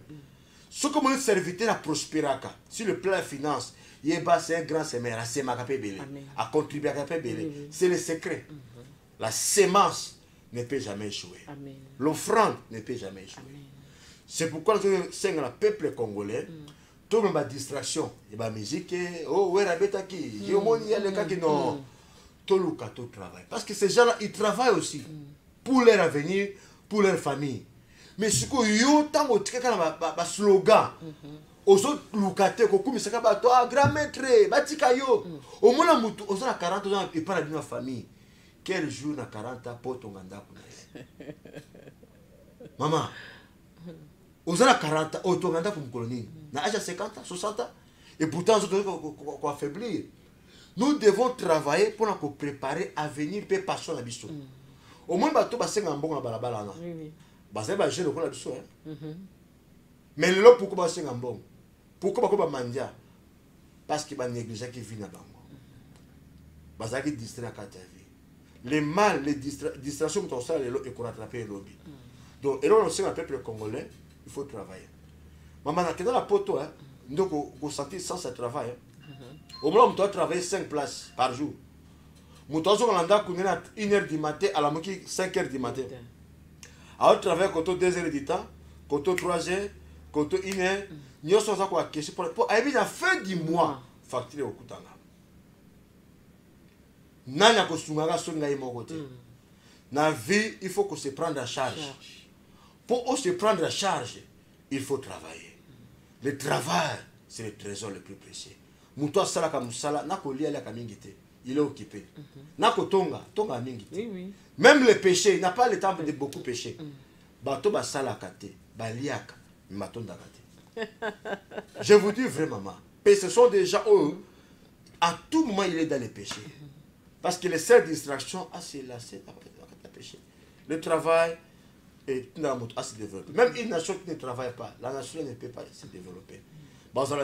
S3: Ce que mon serviteur a prospéré sur le plan de la finance, c'est un grand sémère, à contribuer à c'est le secret. La sémence ne peut jamais échouer. L'offrande ne peut jamais échouer. C'est pourquoi le peuple congolais, tout le monde a distraction. Il y a la musique, oh, ouais, la bête qui, il y a le cas qui non. toluka to travail. Parce que ces gens-là, ils travaillent aussi pour leur avenir, pour leur famille. Mais ce que yo tango tika na slogan ozo lukate ko kumisaka ba to grand maître batika yo au moins mutu ozo na 40 ans et pas na famille. Quel jour na 40 ans poto nganda kuna. Maman ozo na 40 ans oto nganda ku mkoloni na âge 50 ans 60 ans et pourtant on doit affaiblir. Nous devons travailler pour nous préparer à venir payer passion na biso. Au moins bato basenga mbongo na balabala na.
S2: Oui.
S3: Baza ba jeune ko na biso hein. Mais le pourquoi basenga mbongo? Pourquoi ba mandia? Parce que ba négliger qui vit na bango. Baza qui distrait ka ta vie. Les mal, les distractions que tu as et qu'on rattraper le lobby. Donc et là on sait un peuple congolais, il faut travailler. Maman na dans la poto hein. Donc au sentir sans ce travail. Au moins on doit travailler 5 places par jour. Mutozo Malanda Kunena 1h du matin à la moitié 5h du matin. Alors travailler quand 2h du temps, quand 3h, quand 1h, nous sommes à question pour arriver à la fin du mois facturer au Kutanga. Nana Kosunga Songa mon côté. Dans la vie, il faut qu'on se prenne en charge. Pour se prendre en charge, il faut travailler. Le travail, c'est le trésor le plus précieux. Muto Salaka Musala, Nakolia la Kamingite. Il est occupé. Nako tonga mingi.
S2: Oui, oui.
S3: Même le péché, il n'a pas le temps de beaucoup pécher. Bato basala kate, baliaka, matonda kate. Je vous dis vraiment, ce sont des gens où, à tout moment, il est dans les péchés. Parce que les seules distractions, c'est là, c'est le péché. Le travail est à se développer. Même une nation qui ne travaille pas, la nation ne peut pas se développer.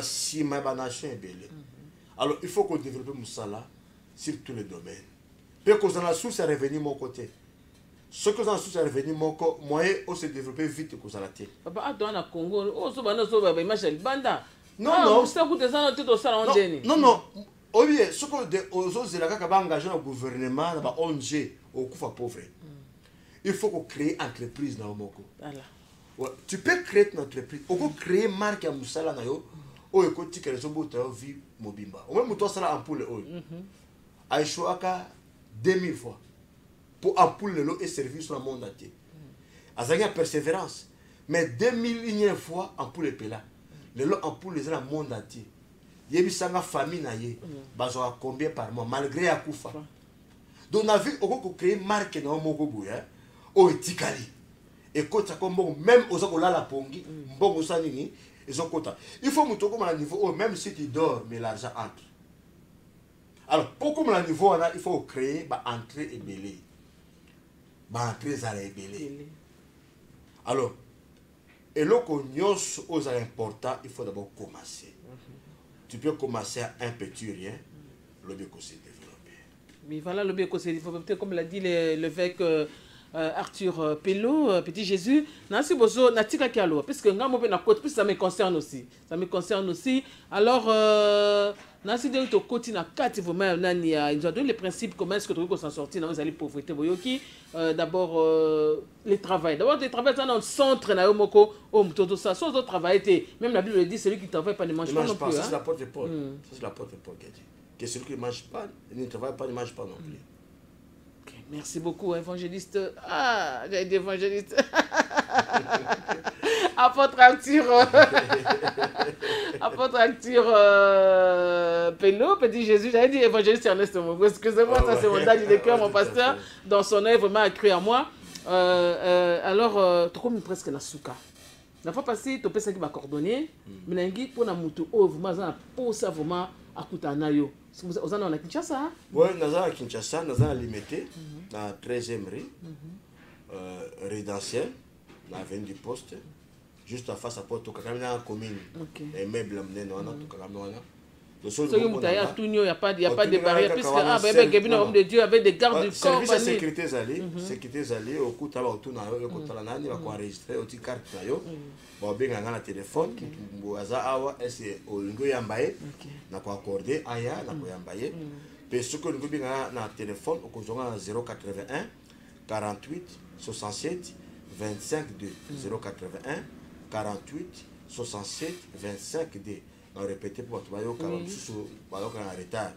S3: Si ma nation est belle. Alors, il faut qu'on développe Moussala sur tous les domaines. Puis qu'on a sous à revenir mon côté. Ce que j'en sous à revenir mon côté, moi, on se développer vite qu'on a la tête.
S2: Papa, à toi, na Congo, oh, so bana so ba image banda.
S3: Non, non.
S2: Ça coûte ça non tout ça en deni.
S3: Non, non. Oui, ce que des autres zélaka qui va engager le gouvernement, dans ONG, au coup pauvre. Il faut qu'on crée entreprise dans le Moko. Voilà. Ouais, tu peux créer une entreprise. On peut créer marque à Moussala na yo. Oh, écoute, tu as raison, tu as vu Mobimba. Au moins, tu as ça en poule. Aïchouaka 2000 fois pour ampoule l'eau et servir sur le monde entier. Azania persévérance. Mais 2000 fois ampoule pela. Le lot ampoule les dans le monde entier. Yebisanga famille na ye. Bazoa combien par mois malgré Akoufa. Donc on a vu on créer marque na moko boya. O etikali. Et quand ça comme même aux gens la pongi, bon ça nini, ils ont quota. Il faut monter comme à niveau même si tu dors mais l'argent entre. Alors, pour comme le niveau, il faut créer entrée et belé. Entrée et belé. Alors, et là, quand on est important, il faut d'abord commencer. Tu peux commencer à un petit rien, le bien qu'on s'est développé.
S2: Mais voilà, le bien qu'on s'est développé, comme l'a dit l'évêque Arthur Pello, Petit Jésus, Nancy Bozo, Natika Kialo, parce que ça me concerne aussi. Ça me concerne aussi. Alors, Nancy de to côté na quatre vraiment nani ils ont donné les principes comment est-ce que tu peux s'en sortir dans les pauvreté boyoki d'abord le travail dans le centre na yomoko oh tout ça sans autre travail même la Bible dit celui qui travaille pas ne mange pas non plus.
S3: Ça c'est la porte de Paul. Ça c'est la porte de Paul qui dit que celui qui ne mange pas ne travaille pas ne mange pas non plus.
S2: Okay, merci beaucoup évangéliste. Ah, j'ai dit évangéliste. Apôtre Arthur Pello, Petit Jésus, j'avais dit évangéliste Ernest Mongo. Excusez-moi, ça c'est mon daddy de cœur, mon pasteur, dans son œuvre vraiment a cru à moi. Alors, tu comme presque la souka. La fois passée, tu peux ça qui m'a coordonné, mais il pour la moto, oh, vraiment, pour ça vraiment à Koutanayo. Vous en avez à Kinshasa?
S3: Oui, nous sommes à Kinshasa, nous sommes à Limité, dans la 13e rue, résidentielle, dans l'avenue du Poste. Juste en face à Porto, quand on a une commune, les meubles amenés, on a tout quand on a.
S2: Il n'y a pas de barrière, puisque homme de Dieu avec des gardes du corps.
S3: Service de sécurité allés, au coup, tu as autour de la il va enregistrer au carte. Bon, bien, on a un téléphone, on a accordé, aya, on a accordé. Mais ce que nous avons un téléphone, on a 081 48 67 25 2. 081 48 67 25 2. On répète pour toi, en retard.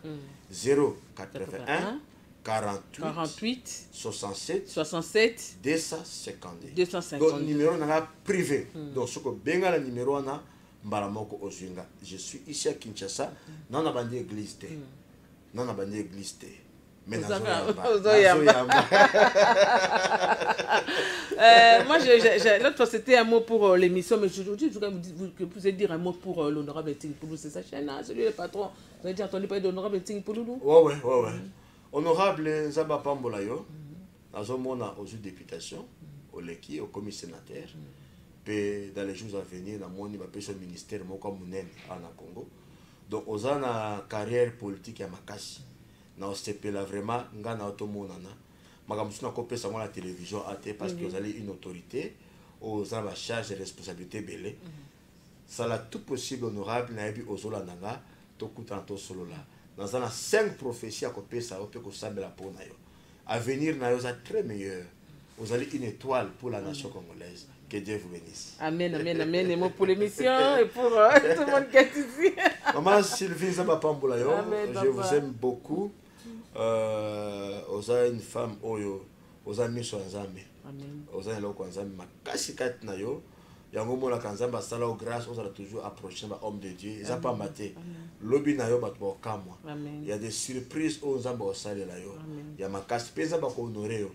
S3: 081 48 67
S2: 67
S3: 252.
S2: 252.
S3: Donc numéro n'a privé. Donc ce que benga le numéro na mbaramoko ozinga. Je suis ici à Kinshasa, non na bandi église té. Non na bandi église té. Mais
S2: Moi, l'autre fois, c'était un mot pour l'émission, mais aujourd'hui, je voulais dire un mot pour l'honorable Ting Poulou. C'est sa chaîne, hein, celui le patron. Vous avez déjà entendu parler de l'honorable Ting Poulou?
S3: Ouais. Honorable Zamba Pambolayo, nous avons aux députation, au Leki, au commis sénateur, puis dans les jours à venir, nous avons un ministère en Congo. Donc, nous avons une carrière politique à Makasi. Nous avons vraiment la télévision parce que vous avez une autorité, vous avez la charge de responsabilité belé. Ça l'a tout possible honorable, nous avons Ozola Nanga, Tokutanto Solola. Nous avons 5 prophéties à côté ça, on peut que ça me la pour nayo. Avenir nayo est très meilleur. Vous avez une étoile pour la nation congolaise. Que Dieu vous bénisse.
S2: Amen, amen, amen. Et moi pour l'émission et pour tout le monde qui est ici.
S3: Maman Sylvie Zabapambolayo, je vous aime beaucoup. Vous avez une femme, vous avez mis sur un zame. Vous avez un zame, ma casse-carte nayo. Yango mola kanzamba sala grâce, on a toujours approché l'homme de Dieu. Ils n'ont pas maté. Lobby nayo batbo kamwa. Il y a des surprises aux zamba au sale nayo. Il y a ma casse pesa bako honoré.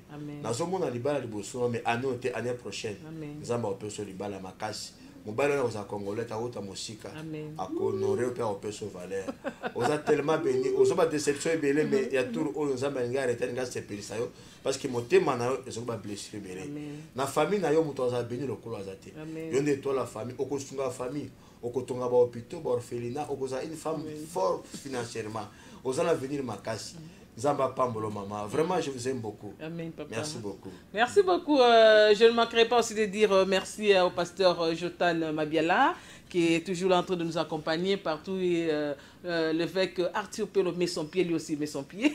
S3: Nazo mona libala liboso mais année prochaine. Zamba au peso libala ma casse. Mobile na oza congolais ta ota musika. A honoré au père au peso valeur. Oza tellement béni, oza ba déception belé mais il y a tout au zamba nga arrêter nga se pelisa yo parce que motema na yo ezo ba blessure belé. Na famille na yo muto oza béni lokolo azate. Yonde toi la famille, okosunga famille, okotonga ba hôpital, ba orphelinat, okoza une femme forte financièrement. Oza l'avenir makasi. Zamba Pambolo maman, vraiment je vous aime beaucoup.
S2: Amen, papa.
S3: Merci beaucoup.
S2: Merci beaucoup. Je ne manquerai pas aussi de dire merci au pasteur Jotan Mabiala qui est toujours là en train de nous accompagner partout et l'évêque Arthur Pello met son pied, lui aussi met son pied.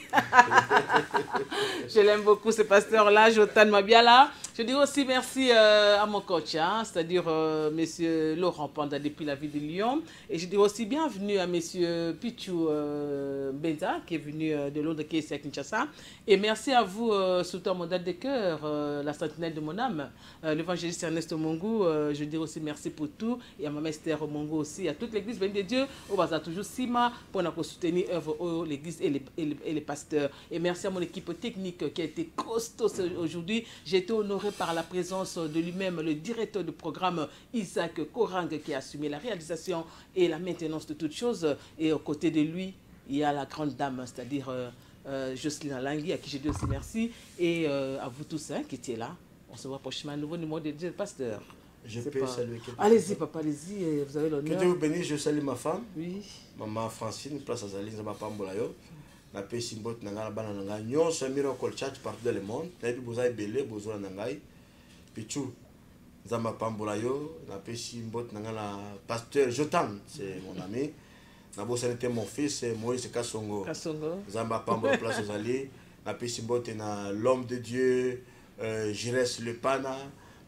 S2: Je l'aime beaucoup ce pasteur-là, Jotan Mabiala. Je dis aussi merci à mon coach, hein, c'est-à-dire monsieur Laurent Panda depuis la ville de Lyon. Et je dis aussi bienvenue à monsieur Pichou Benza qui est venu de Londres, qui est ici à Kinshasa. Et merci à vous, sous mon date de cœur, la sentinelle de mon âme, l'évangéliste Ernest Mongo. Je dis aussi merci pour tout. Et à ma mère Mongo aussi, à toute l'église bénie de Dieu, on va toujours Sima pour nous soutenir l'église et les pasteurs. Et merci à mon équipe technique qui a été costaud aujourd'hui. J'ai été honoré par la présence de lui-même, le directeur du programme Isaac Korang qui a assumé la réalisation et la maintenance de toutes choses. Et aux côtés de lui, il y a la grande dame, c'est-à-dire Jocelyne Alangui, à qui je dis aussi merci. Et à vous tous qui étiez là. On se voit prochainement à un nouveau numéro de Dieu Pasteur.
S3: Je peux saluer quelqu'un.
S2: Allez-y, papa, allez-y, vous avez l'honneur.
S3: Que Dieu vous bénisse, je salue ma femme.
S2: Oui.
S3: Maman Francine, place à Zaline, Zama Pambolayo. Na pe simbot nanga bana nanga nyon so miracle church partout dans le monde. Na bi bozay belé bozola nangai. Pichou Zama Pambolayo, na pe simbot nanga la pasteur Jotan, c'est mon ami. Na bo c'était mon fils Moïse Kasongo. Zamba Pambola place aux alliés. Na pe simbot na l'homme de Dieu, Jires Le Pana.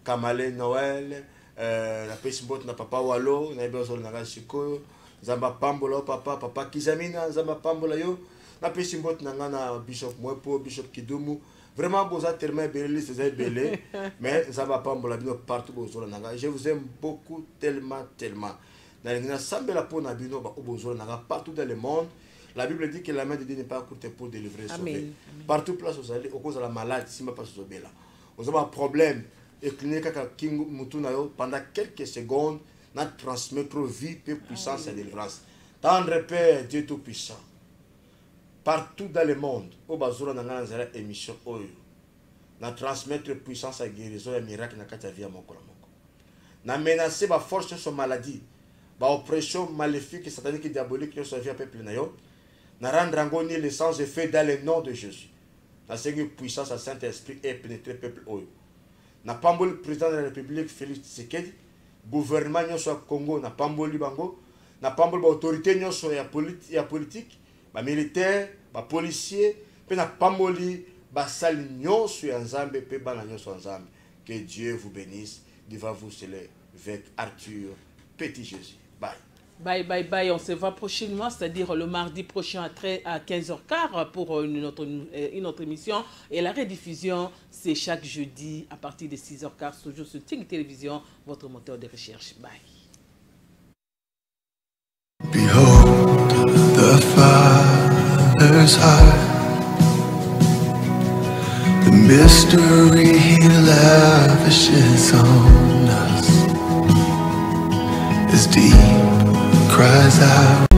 S3: Kamale Noël, la Pesibot na papa Walo, na Ebezol na Siko, Zamba Pambola papa Kizamina, Zamba Pambola yo, na Pesibot na Bishop Mwepo, Bishop Kidumu. Vraiment, vous êtes tellement belé, c'est belé, mais Zamba Pambola bino partout bozol na. Je vous aime beaucoup tellement. Na lingina sambela po na bino ba bozol na partout dans le monde. La Bible dit que la main de Dieu n'est pas courte pour délivrer et sauver. Partout place vous allez, au cause de la maladie, si ma pas sauver là. Vous avez un problème. Et pendant quelques secondes, nous transmettre vie, paix, puissance et délivrance. Tendre Père, Dieu Tout-Puissant, partout dans le monde, au Bazura dans une émission, nous transmettre puissance et guérison et miracle dans la vie à mon corps. Nous menacer la force sur maladie, l'oppression maléfique et satanique et diabolique qui sont vie à peuple. Nous rendre l'essence et fait dans le nom de Jésus. Nous avons puissance à Saint-Esprit et pénétrer le peuple. Na pamboli président de la République Félix Tshisekedi, gouvernement nyonso Congo na pamboli bango, na pamboli ba autorité nyonso ya politique, ba militaire, ba policier, pe na pamboli ba sali nyonso ya Nzambe pe bana nyonso Nzambe. Que Dieu vous bénisse. Dieu va vous célébrer avec Arthur Petit Jésus. Bye.
S2: Bye, bye, bye. On se voit prochainement, c'est-à-dire le mardi prochain à 15h15 pour une autre émission. Et la rediffusion, c'est chaque jeudi à partir de 6h15, toujours sur Ting Télévision, votre moteur de recherche. Bye.
S1: Behold the Father's heart, the mystery He lavishes on us is deep, cries out.